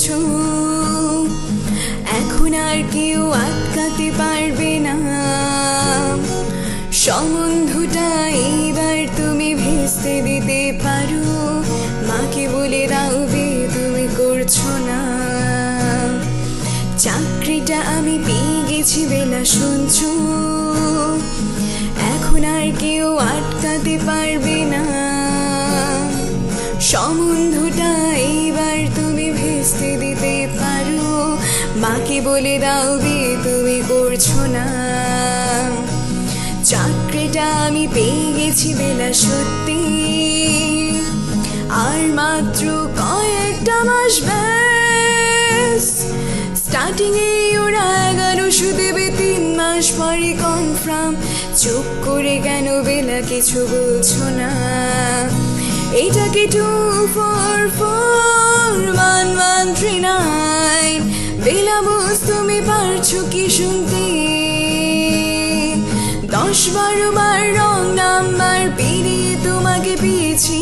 বলছো, এখন আর কেউ আটকাতে পারবে না। সম্বন্ধটা এইবার তুমি ভেস্তে দিতে পারো, মাকে বলে দাও বিয়ে তুমি করছো না। চাকরিটা আমি পেয়ে গেছি বেলা শুনছো, এখন আর কেউ আটকাতে পারবে না। সম্বন্ধটা এইবার তুমি ভেস্তে দিতে পারো, মাকে বলে দাও বিয়ে তুমি করছো না। চাকরিটা আমি পেয়ে গেছি বেলা সত্যি, আর মাত্র কয়েকটা মাস ব্যাস। স্টার্টিং এ ওরা 1100 দেবে, 3 মাস পরে কনফার্ম। চুপ করে কেন বেলা কিছু বলছো না? এটাকে 2441139 বেলা বস, তুমি পারছো কি শুনতে? 10-12 বার রং নাম্বার পেরিয়ে তোমাকে পেয়েছি,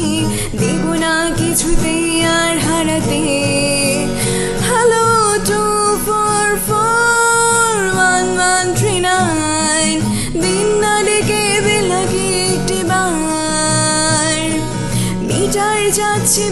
দেব না কিছুতেই আর হারাতে। হ্যালো 2441139, দিন না ডেকে বেলাকে একটি বার। মিটার যাচ্ছে